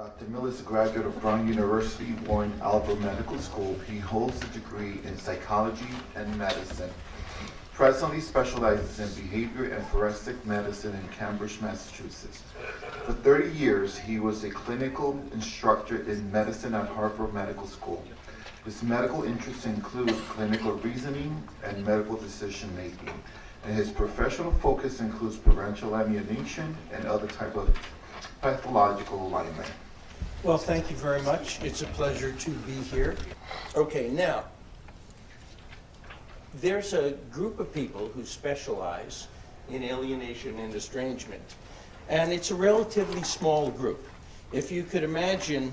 Dr. Miller is a graduate of Brown University, Warren Alpert Medical School. He holds a degree in psychology and medicine. Presently specializes in behavior and forensic medicine in Cambridge, Massachusetts. For 30 years, he was a clinical instructor in medicine at Hartford Medical School. His medical interests include clinical reasoning and medical decision making. And his professional focus includes parental alienation and other type of pathological alignment. Well, thank you very much. It's a pleasure to be here. Okay, now, there's a group of people who specialize in alienation and estrangement, and it's a relatively small group. If you could imagine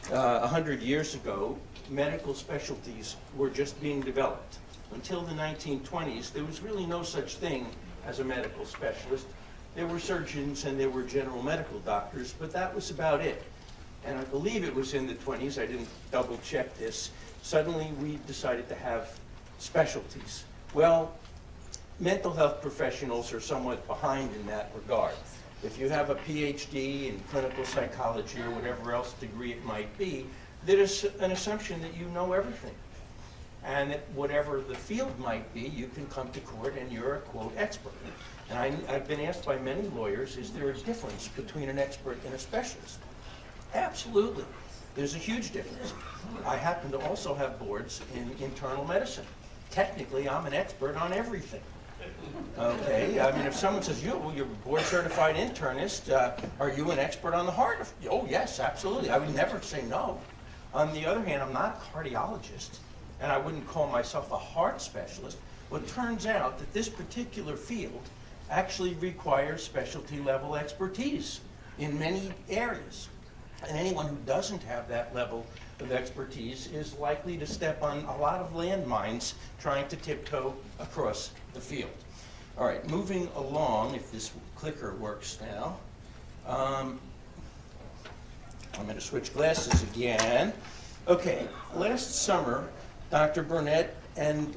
100 years ago, medical specialties were just being developed. Until the 1920s, there was really no such thing as a medical specialist. There were surgeons and there were general medical doctors, but that was about it. And I believe it was in the 20s, I didn't double check this, suddenly we decided to have specialties. Well, mental health professionals are somewhat behind in that regard. If you have a PhD in clinical psychology or whatever else degree it might be, there's an assumption that you know everything. And that whatever the field might be, you can come to court and you're a, quote, expert. And I've been asked by many lawyers, is there a difference between an expert and a specialist? Absolutely. There's a huge difference. I happen to also have boards in internal medicine. Technically, I'm an expert on everything. Okay, I mean, if someone says, you're a board-certified internist, are you an expert on the heart? Oh, yes, absolutely. I would never say no. On the other hand, I'm not a cardiologist, and I wouldn't call myself a heart specialist. Well, it turns out that this particular field actually requires specialty-level expertise in many areas. And anyone who doesn't have that level of expertise is likely to step on a lot of landmines trying to tiptoe across the field. All right, moving along, if this clicker works now. I'm going to switch glasses again. Okay, last summer, Dr. Burnett and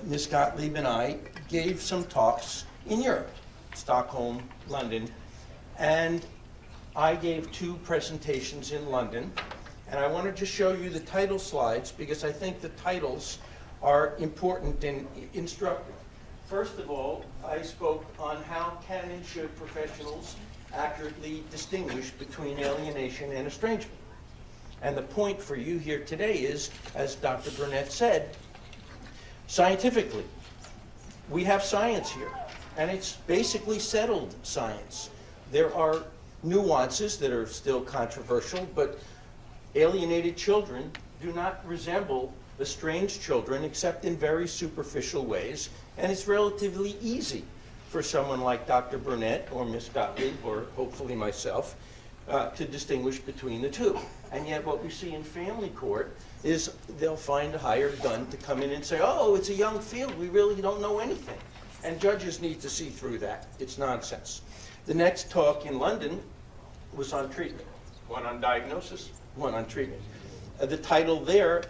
Ms. Gottlieb and I gave some talks in Europe, Stockholm, London, and I gave 2 presentations in London, and I wanted to show you the title slides because I think the titles are important and instructive. First of all, I spoke on how can and should professionals accurately distinguish between alienation and estrangement. And the point for you here today is, as Dr. Burnett said, scientifically, we have science here, and it's basically settled science. There are nuances that are still controversial, but alienated children do not resemble estranged children except in very superficial ways, and it's relatively easy for someone like Dr. Burnett or Ms. Gottlieb or hopefully myself to distinguish between the two. And yet what we see in family court is they'll find a hired gun to come in and say, oh, it's a young field, we really don't know anything. And judges need to see through that. It's nonsense. The next talk in London was on treatment. One on diagnosis, one on treatment. The title there,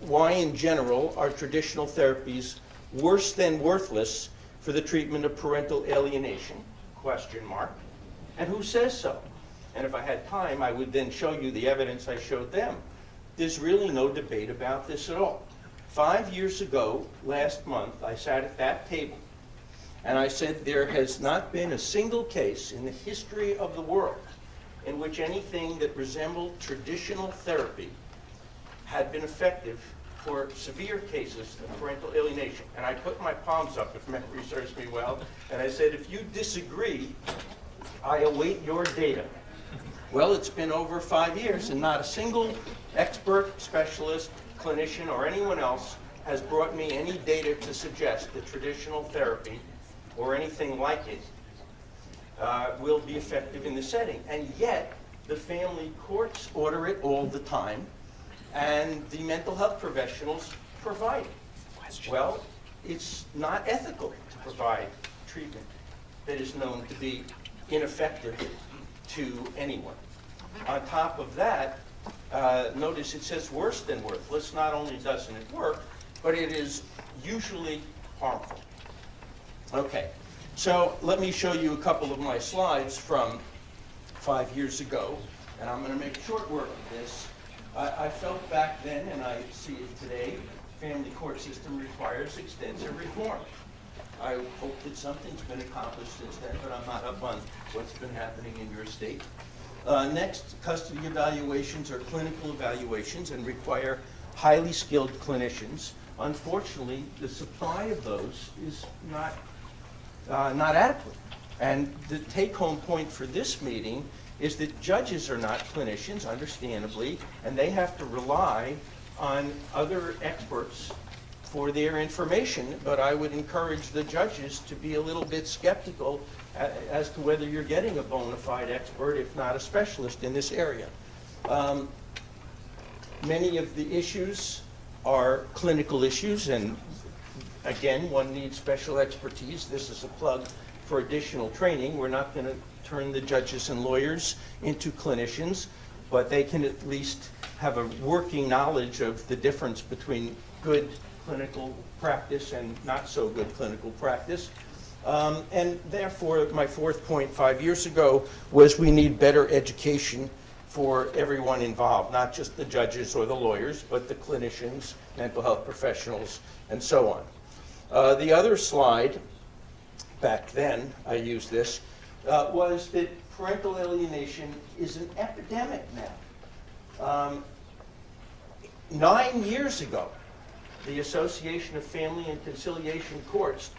why in general are traditional therapies worse than worthless for the treatment of parental alienation? Question mark. And who says so? And if I had time, I would then show you the evidence I showed them. There's really no debate about this at all. 5 years ago, last month, I sat at that table and I said there has not been a single case in the history of the world in which anything that resembled traditional therapy had been effective for severe cases of parental alienation. And I put my palms up, if memory serves me well, and I said, if you disagree, I await your data. Well, it's been over 5 years, and not a single expert, specialist, clinician, or anyone else has brought me any data to suggest that traditional therapy or anything like it will be effective in the setting. And yet, the family courts order it all the time, and the mental health professionals provide it. Well, it's not ethical to provide treatment that is known to be ineffective to anyone. On top of that, notice it says worse than worthless. Not only doesn't it work, but it is usually harmful. Okay, so let me show you a couple of my slides from 5 years ago. and I'm going to make short work of this. I felt back then, and I see it today, family court system requires extensive reform. I hope that something's been accomplished since then, but I'm not up on what's been happening in your state. Next, custody evaluations are clinical evaluations and require highly skilled clinicians. Unfortunately, the supply of those is not adequate. And the take-home point for this meeting is that judges are not clinicians, understandably, and they have to rely on other experts for their information, but I would encourage the judges to be a little bit skeptical as to whether you're getting a bona fide expert, if not a specialist in this area. Many of the issues are clinical issues, and again, one needs special expertise. This is a plug for additional training. We're not going to turn the judges and lawyers into clinicians, but they can at least have a working knowledge of the difference between good clinical practice and not so good clinical practice. And therefore, my fourth point 5 years ago was we need better education for everyone involved, not just the judges or the lawyers, but the clinicians, mental health professionals, and so on. The other slide, back then, I used this, was that parental alienation is an epidemic now. 9 years ago, the Association of Family and Conciliation Courts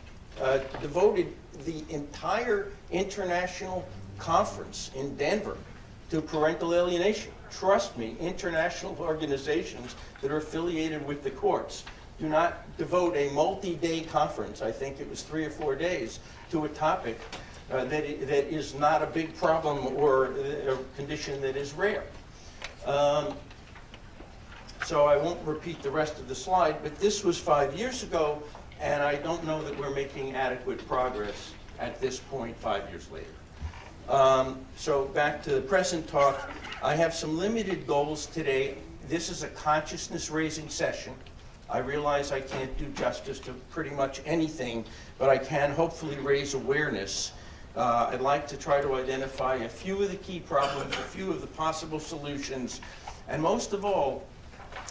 devoted the entire international conference in Denver to parental alienation. Trust me, international organizations that are affiliated with the courts do not devote a multi-day conference, I think it was 3 or 4 days, to a topic that is not a big problem or a condition that is rare. So I won't repeat the rest of the slide, but this was 5 years ago, and I don't know that we're making adequate progress at this point 5 years later. So back to the present talk, I have some limited goals today. This is a consciousness-raising session. I realize I can't do justice to pretty much anything, but I can hopefully raise awareness. I'd like to try to identify a few of the key problems, a few of the possible solutions, and most of all,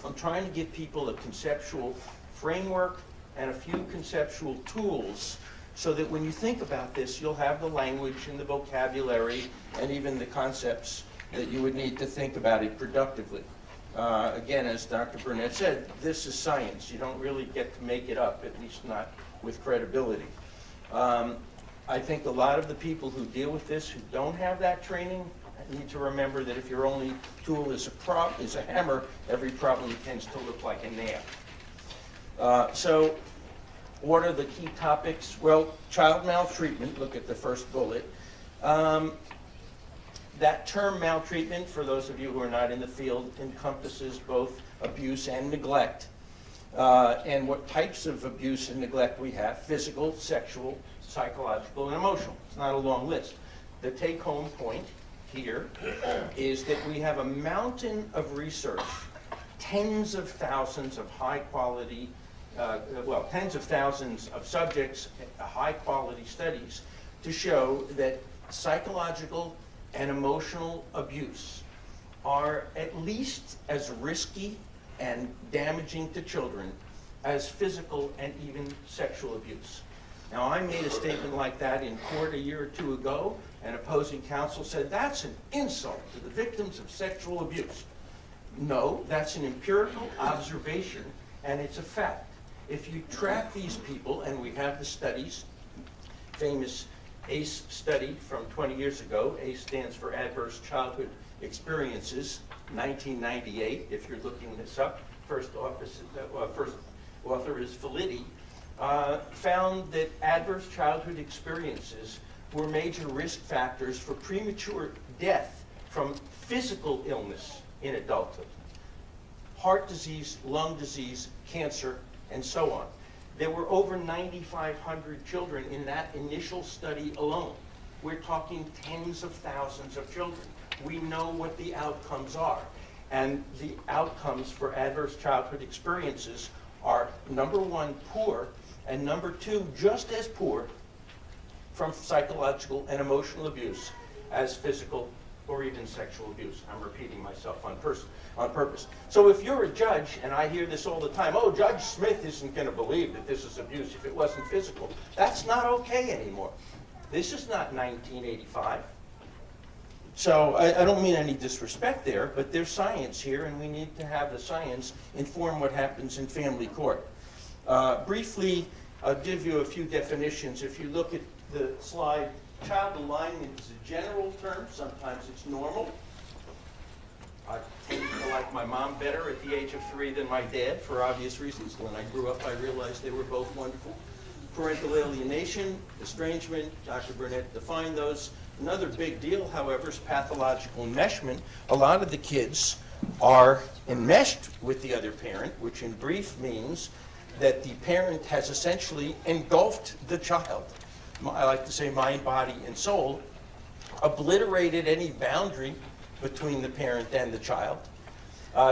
I'm trying to give people a conceptual framework and a few conceptual tools so that when you think about this, you'll have the language and the vocabulary and even the concepts that you would need to think about it productively. Again, as Dr. Burnett said, this is science. You don't really get to make it up, at least not with credibility. I think a lot of the people who deal with this who don't have that training need to remember that if your only tool is a hammer, every problem tends to look like a nail. So what are the key topics? Well, child maltreatment, look at the first bullet. That term maltreatment, for those of you who are not in the field, encompasses both abuse and neglect. And what types of abuse and neglect we have: physical, sexual, psychological, and emotional. It's not a long list. The take-home point here is that we have a mountain of research, tens of thousands of high-quality, tens of thousands of subjects, high-quality studies to show that psychological and emotional abuse are at least as risky and damaging to children as physical and even sexual abuse. Now, I made a statement like that in court a year or two ago, and opposing counsel said, that's an insult to the victims of sexual abuse. No, that's an empirical observation, and it's a fact. If you track these people, and we have the studies, famous ACE study from 20 years ago, ACE stands for Adverse Childhood Experiences, 1998, if you're looking this up, first author is Felitti, found that adverse childhood experiences were major risk factors for premature death from physical illness in adulthood. Heart disease, lung disease, cancer, and so on. There were over 9,500 children in that initial study alone. We're talking tens of thousands of children. We know what the outcomes are. And the outcomes for adverse childhood experiences are, number one, poor, and number two, just as poor from psychological and emotional abuse as physical or even sexual abuse. I'm repeating myself on purpose. So if you're a judge, and I hear this all the time, oh, Judge Smith isn't going to believe that this is abuse if it wasn't physical. That's not okay anymore. This is not 1985. So I don't mean any disrespect there, but there's science here, and we need to have the science inform what happens in family court. Briefly, I'll give you a few definitions. If you look at the slide, child alignment is a general term. Sometimes it's normal. I tend to like my mom better at the age of 3 than my dad, for obvious reasons. When I grew up, I realized they were both wonderful. Parental alienation, estrangement, Dr. Burnett defined those. Another big deal, however, is pathological enmeshment. A lot of the kids are enmeshed with the other parent, which in brief means that the parent has essentially engulfed the child. I like to say mind, body, and soul, obliterated any boundary between the parent and the child,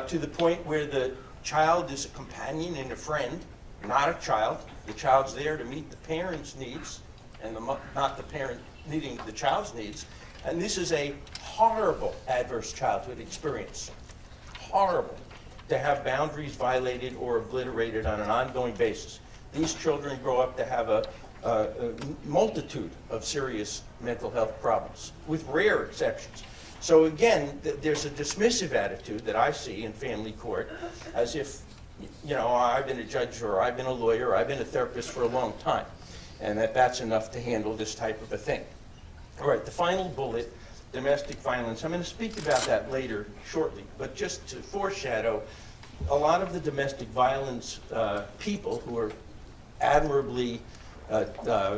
to the point where the child is a companion and a friend, not a child. The child's there to meet the parent's needs, and not the parent meeting the child's needs. And this is a horrible adverse childhood experience. Horrible to have boundaries violated or obliterated on an ongoing basis. These children grow up to have a multitude of serious mental health problems, with rare exceptions. So again, there's a dismissive attitude that I see in family court, as if, you know, I've been a judge, or I've been a lawyer, or I've been a therapist for a long time, and that's enough to handle this type of a thing. All right, the final bullet, domestic violence. I'm going to speak about that later, shortly, but just to foreshadow, a lot of the domestic violence people who are admirably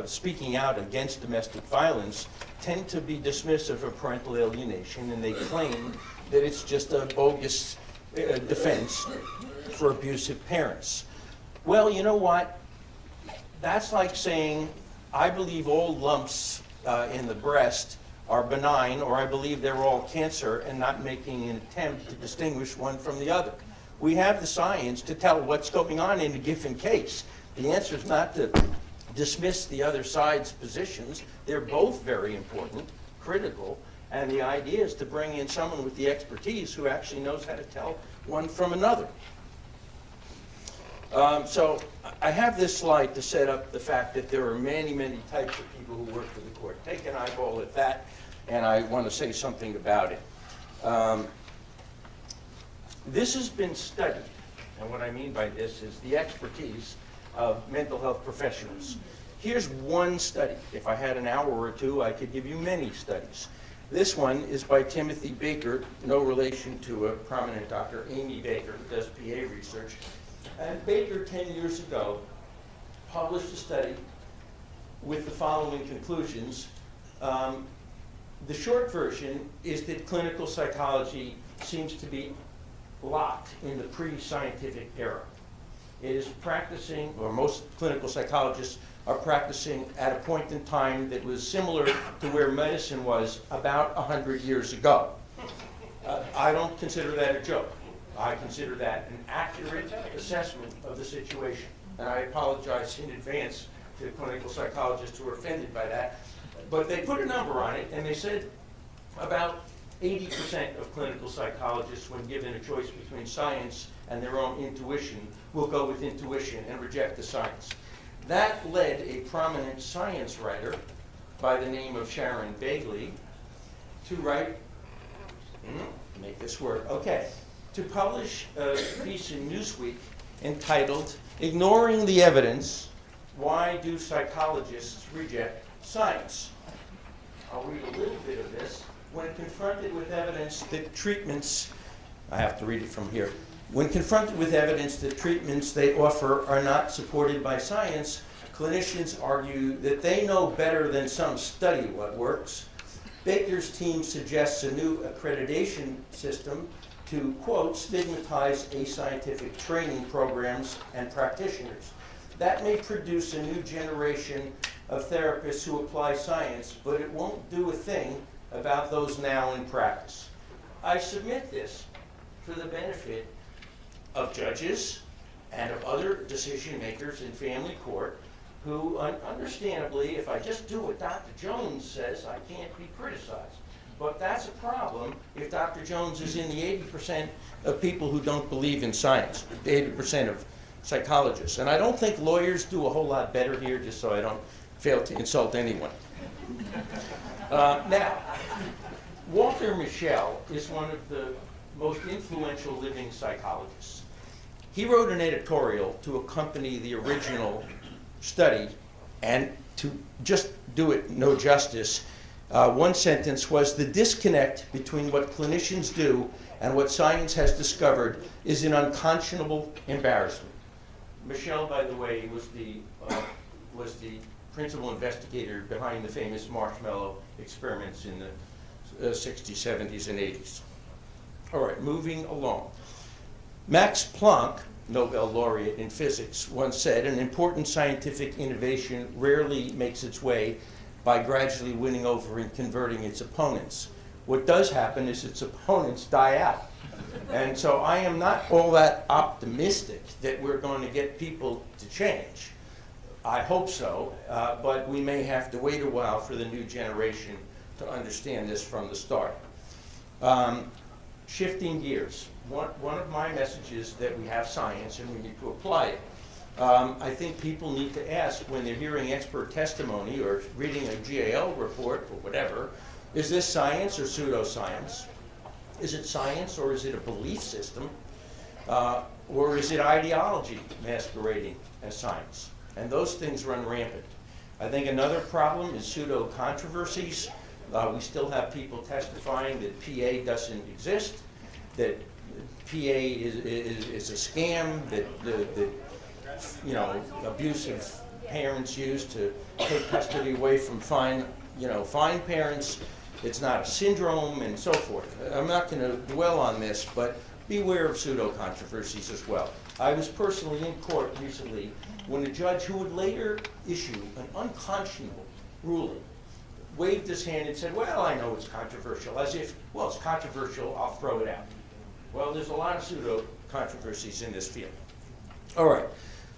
speaking out against domestic violence tend to be dismissive of parental alienation, and they claim that it's just a bogus defense for abusive parents. Well, you know what? That's like saying, I believe all lumps in the breast are benign, or I believe they're all cancer, and not making an attempt to distinguish one from the other. We have the science to tell what's going on in a given case. The answer is not to dismiss the other side's positions. They're both very important, critical, and the idea is to bring in someone with the expertise who actually knows how to tell one from another. So I have this slide to set up the fact that there are many, many types of people who work for the court. Take an eyeball at that, and I want to say something about it. This has been studied, and what I mean by this is the expertise of mental health professionals. Here's one study. If I had an hour or two, I could give you many studies. This one is by Timothy Baker, no relation to a prominent doctor, Amy Baker, who does PA research. And Baker, 10 years ago, published a study with the following conclusions. The short version is that clinical psychology seems to be locked in the pre-scientific era. It is practicing, or most clinical psychologists are practicing at a point in time that was similar to where medicine was about 100 years ago. I don't consider that a joke. I consider that an accurate assessment of the situation. And I apologize in advance to clinical psychologists who are offended by that. But they put a number on it, and they said about 80% of clinical psychologists, when given a choice between science and their own intuition, will go with intuition and reject the science. That led a prominent science writer by the name of Sharon Bagley to write, make this work, okay, to publish a piece in Newsweek entitled, "Ignoring the Evidence, Why Do Psychologists Reject Science?" I'll read a little bit of this. When confronted with evidence that treatments, I have to read it from here. When confronted with evidence that treatments they offer are not supported by science, clinicians argue that they know better than some study what works. Baker's team suggests a new accreditation system to, quote, stigmatize ascientific training programs and practitioners. That may produce a new generation of therapists who apply science, but it won't do a thing about those now in practice. I submit this for the benefit of judges and of other decision makers in family court who, understandably, if I just do what Dr. Jones says, I can't be criticized. But that's a problem if Dr. Jones is in the 80% of people who don't believe in science, 80% of psychologists. And I don't think lawyers do a whole lot better here, just so I don't fail to insult anyone. Now, Walter Mischel is one of the most influential living psychologists. He wrote an editorial to accompany the original study, and to just do it no justice, one sentence was, "The disconnect between what clinicians do and what science has discovered is an unconscionable embarrassment." Mischel, by the way, was the principal investigator behind the famous marshmallow experiments in the 60s, 70s, and 80s. All right, moving along. Max Planck, Nobel laureate in physics, once said, "An important scientific innovation rarely makes its way by gradually winning over and converting its opponents. What does happen is its opponents die out." And so I am not all that optimistic that we're going to get people to change. I hope so, but we may have to wait a while for the new generation to understand this from the start. Shifting gears, one of my messages that we have science and we need to apply it. I think people need to ask when they're hearing expert testimony or reading a GAL report or whatever, is this science or pseudoscience? Is it science or is it a belief system? Or is it ideology masquerading as science? And those things run rampant. I think another problem is pseudo-controversies. We still have people testifying that PA doesn't exist, that PA is a scam, that abusive parents use to take custody away from fine parents. It's not a syndrome and so forth. I'm not going to dwell on this, but beware of pseudo-controversies as well. I was personally in court recently when a judge who would later issue an unconscionable ruling waved his hand and said, "Well, I know it's controversial," as if, well, it's controversial, I'll throw it out. Well, there's a lot of pseudo-controversies in this field. All right,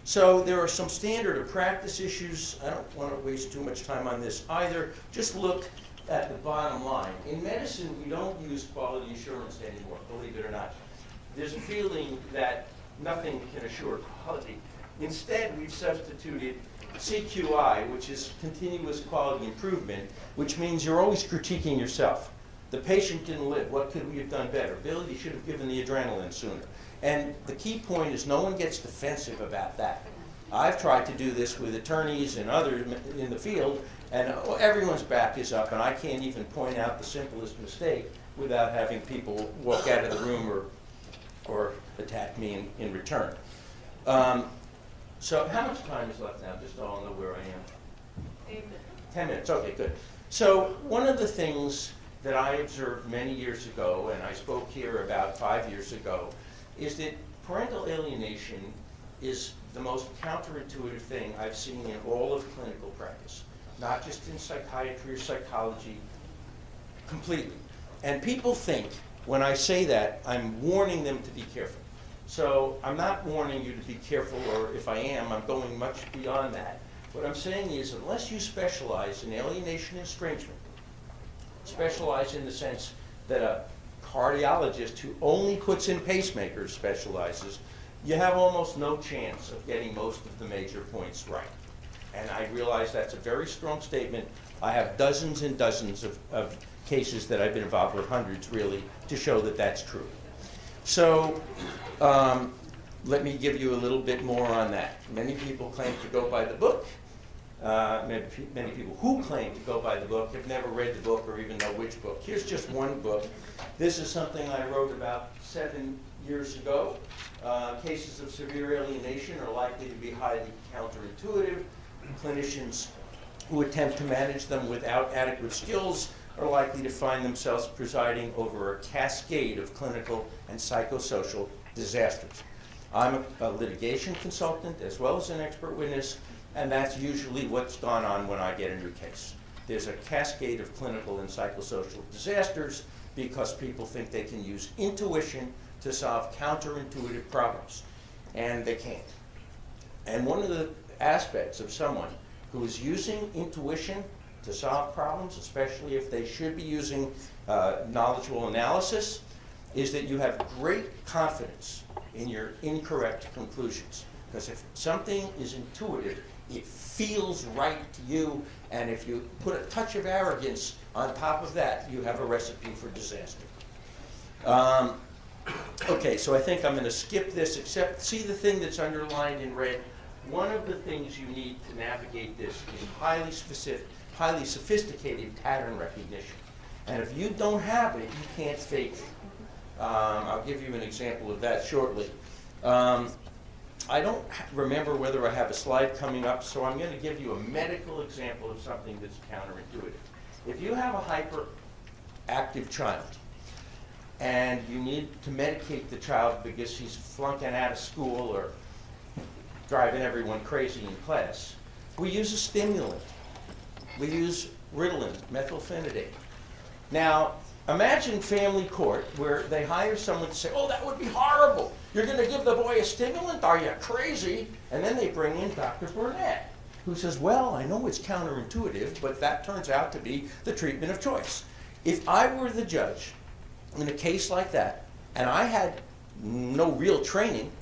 so there are some standard of practice issues. I don't want to waste too much time on this either. Just look at the bottom line. In medicine, we don't use quality assurance anymore, believe it or not. There's a feeling that nothing can assure quality. Instead, we've substituted CQI, which is continuous quality improvement, which means you're always critiquing yourself. The patient didn't live. What could we have done better? Bill, you should have given the adrenaline sooner. And the key point is no one gets defensive about that. I've tried to do this with attorneys and others in the field, and everyone's back is up, and I can't even point out the simplest mistake without having people walk out of the room or attack me in return. So how much time is left now, just so I'll know where I am? 8 minutes. 10 minutes, okay, good. So one of the things that I observed many years ago, and I spoke here about 5 years ago, is that parental alienation is the most counterintuitive thing I've seen in all of clinical practice, not just in psychiatry or psychology, completely. And people think, when I say that, I'm warning them to be careful. So I'm not warning you to be careful, or if I am, I'm going much beyond that. What I'm saying is, unless you specialize in alienation and estrangement, specialize in the sense that a cardiologist who only puts in pacemakers specializes, you have almost no chance of getting most of the major points right. And I realize that's a very strong statement. I have dozens and dozens of cases that I've been involved with, hundreds really, to show that that's true. So let me give you a little bit more on that. Many people claim to go by the book. Many people who claim to go by the book have never read the book or even know which book. Here's just one book. This is something I wrote about 7 years ago. Cases of severe alienation are likely to be highly counterintuitive. Clinicians who attempt to manage them without adequate skills are likely to find themselves presiding over a cascade of clinical and psychosocial disasters. I'm a litigation consultant as well as an expert witness, and that's usually what's gone on when I get a new case. There's a cascade of clinical and psychosocial disasters because people think they can use intuition to solve counterintuitive problems, and they can't. And one of the aspects of someone who is using intuition to solve problems, especially if they should be using knowledgeable analysis, is that you have great confidence in your incorrect conclusions. Because if something is intuitive, it feels right to you, and if you put a touch of arrogance on top of that, you have a recipe for disaster. Okay, so I think I'm going to skip this, except see the thing that's underlined in red. One of the things you need to navigate this is highly specific, highly sophisticated pattern recognition. And if you don't have it, you can't fake it. I'll give you an example of that shortly. I don't remember whether I have a slide coming up, so I'm going to give you a medical example of something that's counterintuitive. If you have a hyperactive child, and you need to medicate the child because he's flunking out of school or driving everyone crazy in class, we use a stimulant. We use Ritalin, methylphenidate. Now, imagine family court where they hire someone to say, oh, that would be horrible. You're going to give the boy a stimulant? Are you crazy? And then they bring in Dr. Burnett, who says, well, I know it's counterintuitive, but that turns out to be the treatment of choice. If I were the judge in a case like that, and I had no real training,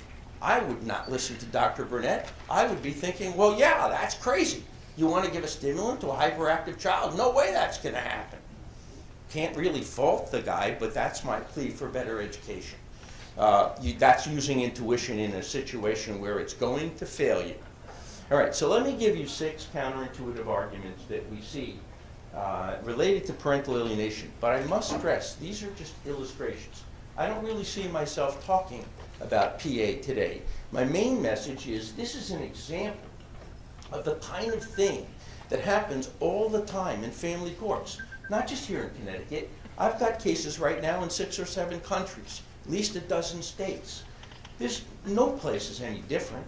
I would not listen to Dr. Burnett. I would be thinking, well, yeah, that's crazy. You want to give a stimulant to a hyperactive child? No way that's going to happen. Can't really fault the guy, but that's my plea for better education. That's using intuition in a situation where it's going to fail you. All right, so let me give you 6 counterintuitive arguments that we see related to parental alienation. But I must stress, these are just illustrations. I don't really see myself talking about PA today. My main message is this is an example of the kind of thing that happens all the time in family courts. Not just here in Connecticut. I've got cases right now in 6 or 7 countries, at least a dozen states. No place is any different.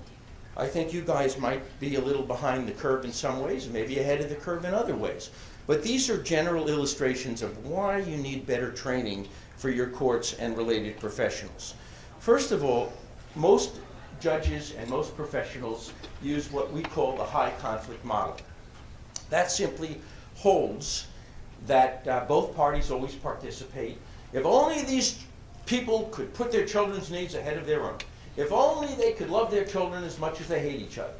I think you guys might be a little behind the curve in some ways, maybe ahead of the curve in other ways. But these are general illustrations of why you need better training for your courts and related professionals. First of all, most judges and most professionals use what we call the high conflict model. That simply holds that both parties always participate. If only these people could put their children's needs ahead of their own. If only they could love their children as much as they hate each other.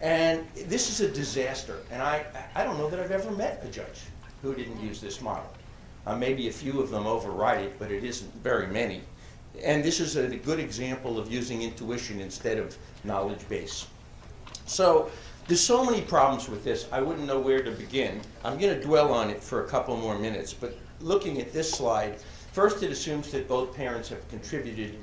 And this is a disaster. And I don't know that I've ever met a judge who didn't use this model. Maybe a few of them override it, but it isn't very many. And this is a good example of using intuition instead of knowledge base. So there's so many problems with this, I wouldn't know where to begin. I'm going to dwell on it for a couple more minutes, but looking at this slide, first it assumes that both parents have contributed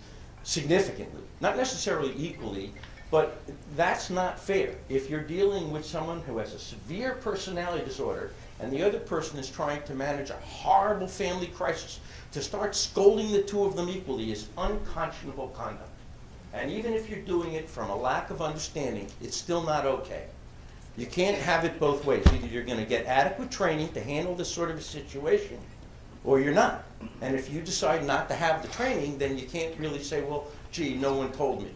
significantly, not necessarily equally, but that's not fair. If you're dealing with someone who has a severe personality disorder and the other person is trying to manage a horrible family crisis, to start scolding the two of them equally is unconscionable conduct. And even if you're doing it from a lack of understanding, it's still not okay. You can't have it both ways. Either you're going to get adequate training to handle this sort of a situation, or you're not. And if you decide not to have the training, then you can't really say, well, gee, no one told me,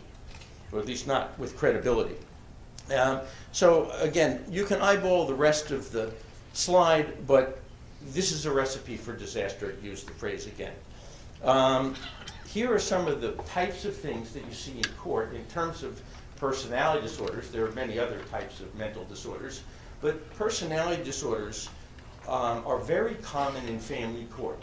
or at least not with credibility. So again, you can eyeball the rest of the slide, but this is a recipe for disaster, to use the phrase again. Here are some of the types of things that you see in court in terms of personality disorders. There are many other types of mental disorders, but personality disorders are very common in family court.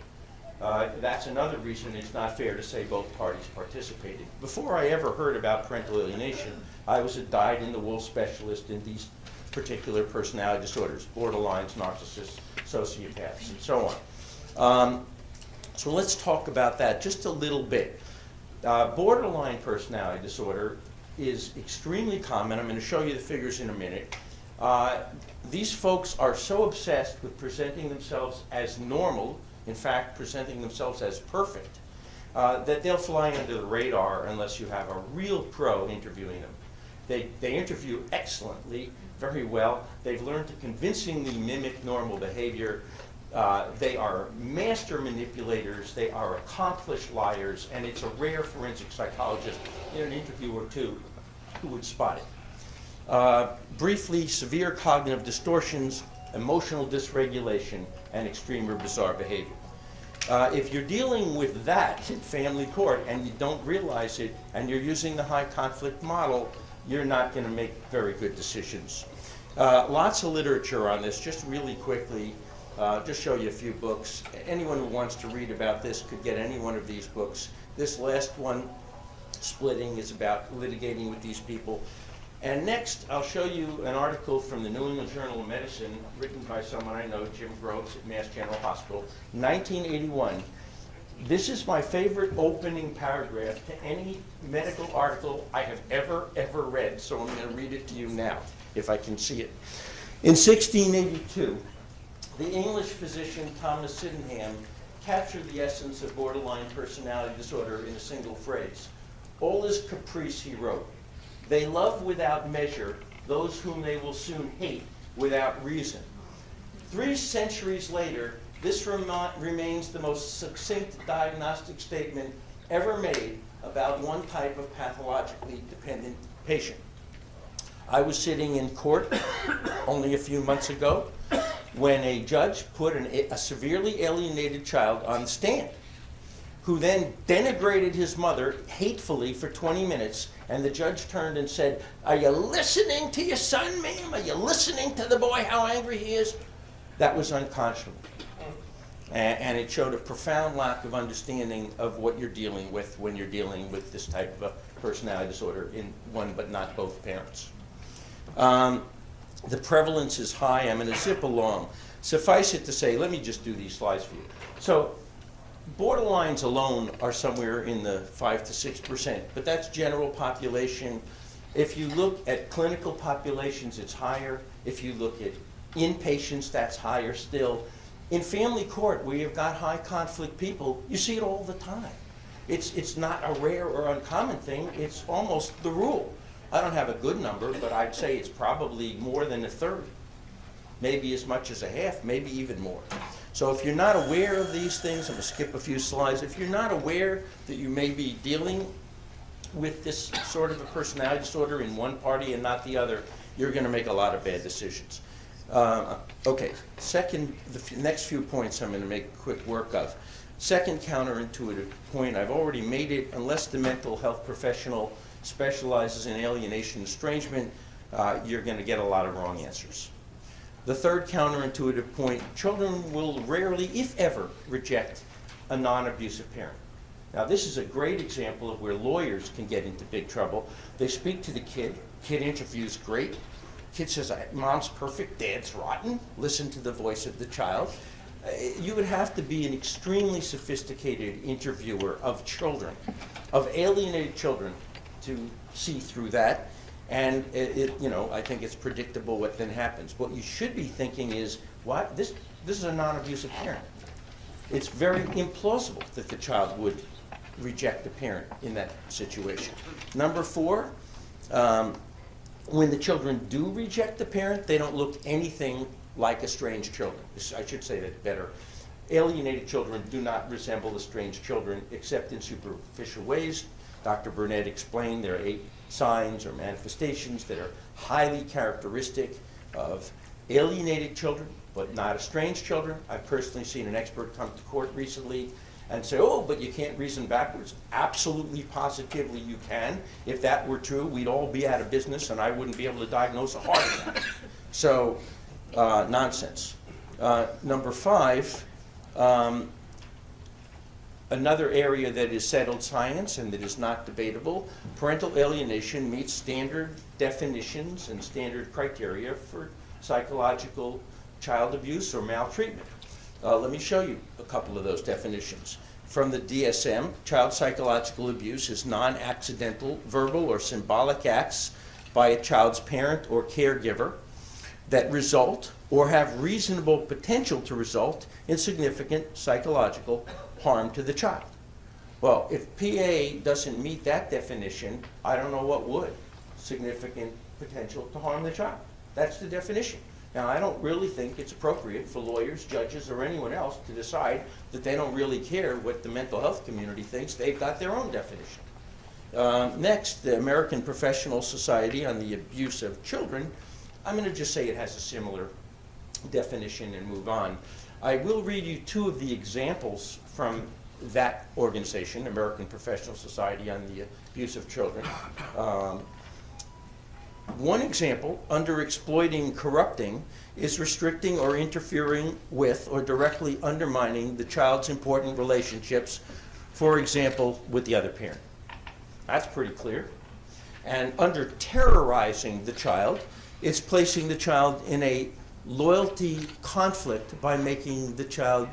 That's another reason it's not fair to say both parties participated. Before I ever heard about parental alienation, I was a dyed-in-the-wool specialist in these particular personality disorders, borderlines, narcissists, sociopaths, and so on. So let's talk about that just a little bit. Borderline personality disorder is extremely common. I'm going to show you the figures in a minute. These folks are so obsessed with presenting themselves as normal, in fact, presenting themselves as perfect, that they'll fly under the radar unless you have a real pro interviewing them. They interview excellently, very well. They've learned to convincingly mimic normal behavior. They are master manipulators. They are accomplished liars, and it's a rare forensic psychologist in an interview or two who would spot it. Briefly, severe cognitive distortions, emotional dysregulation, and extreme or bizarre behavior. If you're dealing with that in family court and you don't realize it and you're using the high conflict model, you're not going to make very good decisions. Lots of literature on this. Just really quickly, just show you a few books. Anyone who wants to read about this could get any one of these books. This last one, Splitting, is about litigating with these people. And next, I'll show you an article from the New England Journal of Medicine, written by someone I know, Jim Groves at Mass General Hospital, 1981. This is my favorite opening paragraph to any medical article I have ever read, so I'm going to read it to you now, if I can see it. In 1682, the English physician Thomas Sydenham captured the essence of borderline personality disorder in a single phrase. All is caprice, he wrote. They love without measure those whom they will soon hate without reason. 3 centuries later, this remains the most succinct diagnostic statement ever made about one type of pathologically dependent patient. I was sitting in court only a few months ago when a judge put a severely alienated child on the stand, who then denigrated his mother hatefully for 20 minutes, and the judge turned and said, "Are you listening to your son, ma'am? Are you listening to the boy, how angry he is?" That was unconscionable. And it showed a profound lack of understanding of what you're dealing with when you're dealing with this type of a personality disorder in one but not both parents. The prevalence is high. I'm going to zip along. Suffice it to say, let me just do these slides for you. So borderlines alone are somewhere in the 5 to 6%, but that's general population. If you look at clinical populations, it's higher. If you look at inpatients, that's higher still. In family court, where you've got high conflict people, you see it all the time. It's not a rare or uncommon thing. It's almost the rule. I don't have a good number, but I'd say it's probably more than a third, maybe as much as a half, maybe even more. So if you're not aware of these things, I'm going to skip a few slides. If you're not aware that you may be dealing with this sort of a personality disorder in one party and not the other, you're going to make a lot of bad decisions. Okay, the next few points I'm going to make quick work of. Second counterintuitive point, I've already made it. Unless the mental health professional specializes in alienation estrangement, you're going to get a lot of wrong answers. The third counterintuitive point, children will rarely, if ever, reject a non-abusive parent. Now, this is a great example of where lawyers can get into big trouble. They speak to the kid interviews great. Kid says, "Mom's perfect, Dad's rotten." Listen to the voice of the child. You would have to be an extremely sophisticated interviewer of children, of alienated children, to see through that. And I think it's predictable what then happens. What you should be thinking is, what? This is a non-abusive parent. It's very implausible that the child would reject the parent in that situation. Number 4, when the children do reject the parent, they don't look anything like estranged children. I should say that better. Alienated children do not resemble estranged children except in superficial ways. Dr. Burnett explained there are 8 signs or manifestations that are highly characteristic of alienated children, but not estranged children. I've personally seen an expert come to court recently and say, "Oh, but you can't reason backwards." Absolutely, positively you can. If that were true, we'd all be out of business and I wouldn't be able to diagnose a heart attack. So, nonsense. Number 5, another area that is settled science and that is not debatable, parental alienation meets standard definitions and standard criteria for psychological child abuse or maltreatment. Let me show you a couple of those definitions. From the DSM, child psychological abuse is non-accidental verbal or symbolic acts by a child's parent or caregiver that result or have reasonable potential to result in significant psychological harm to the child. Well, if PA doesn't meet that definition, I don't know what would. Significant potential to harm the child. That's the definition. Now, I don't really think it's appropriate for lawyers, judges, or anyone else to decide that they don't really care what the mental health community thinks. They've got their own definition. Next, the American Professional Society on the Abuse of Children. I'm going to just say it has a similar definition and move on. I will read you two of the examples from that organization, American Professional Society on the Abuse of Children. One example, under exploiting, corrupting, is restricting or interfering with or directly undermining the child's important relationships, for example, with the other parent. That's pretty clear. And under terrorizing the child, it's placing the child in a loyalty conflict by making the child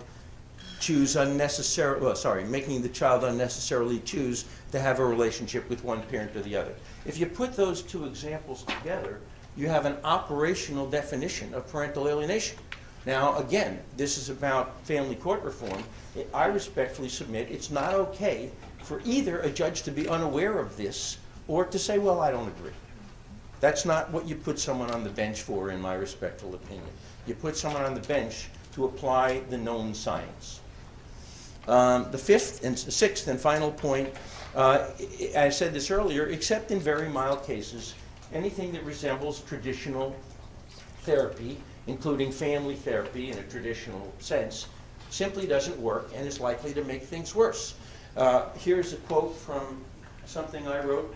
making the child unnecessarily choose to have a relationship with one parent or the other. If you put those two examples together, you have an operational definition of parental alienation. Now, again, this is about family court reform. I respectfully submit it's not okay for either a judge to be unaware of this or to say, well, I don't agree. That's not what you put someone on the bench for, in my respectful opinion. You put someone on the bench to apply the known science. The sixth and final point, I said this earlier, except in very mild cases, anything that resembles traditional therapy, including family therapy in a traditional sense, simply doesn't work and is likely to make things worse. Here's a quote from something I wrote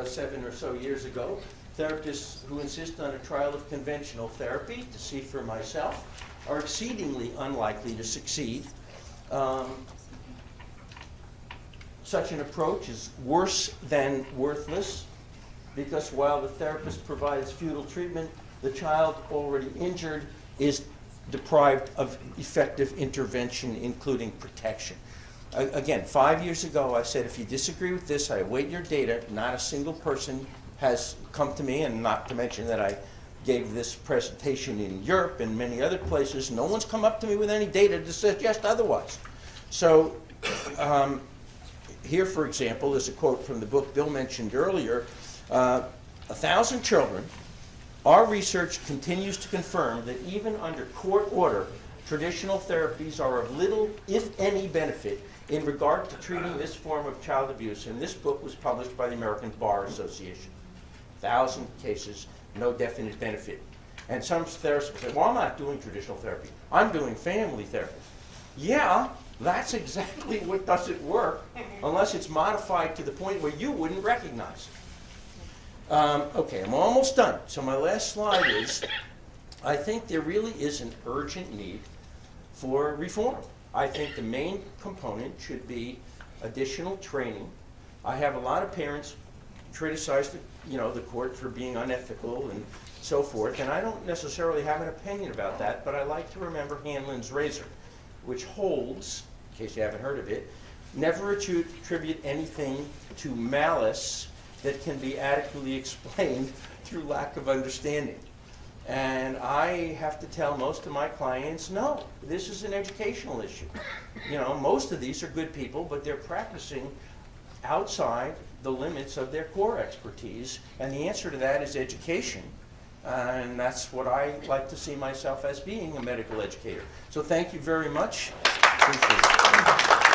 7 or so years ago. Therapists who insist on a trial of conventional therapy, to see for myself, are exceedingly unlikely to succeed. Such an approach is worse than worthless, because while the therapist provides futile treatment, the child already injured is deprived of effective intervention, including protection. Again, 5 years ago, I said, if you disagree with this, I await your data. Not a single person has come to me, and not to mention that I gave this presentation in Europe and many other places. No one's come up to me with any data to suggest otherwise. So here, for example, is a quote from the book Bill mentioned earlier. 1,000 children. Our research continues to confirm that even under court order, traditional therapies are of little, if any, benefit in regard to treating this form of child abuse. And this book was published by the American Bar Association. 1,000 cases, no definite benefit. And some therapists say, well, I'm not doing traditional therapy. I'm doing family therapy. Yeah, that's exactly what doesn't work unless it's modified to the point where you wouldn't recognize it. Okay, I'm almost done. So my last slide is, I think there really is an urgent need for reform. I think the main component should be additional training. I have a lot of parents criticize the court for being unethical and so forth, and I don't necessarily have an opinion about that, but I like to remember Hanlon's razor, which holds, in case you haven't heard of it, never attribute anything to malice that can be adequately explained through lack of understanding. And I have to tell most of my clients, no, this is an educational issue. Most of these are good people, but they're practicing outside the limits of their core expertise, and the answer to that is education. And that's what I like to see myself as, being a medical educator. So thank you very much. Appreciate it.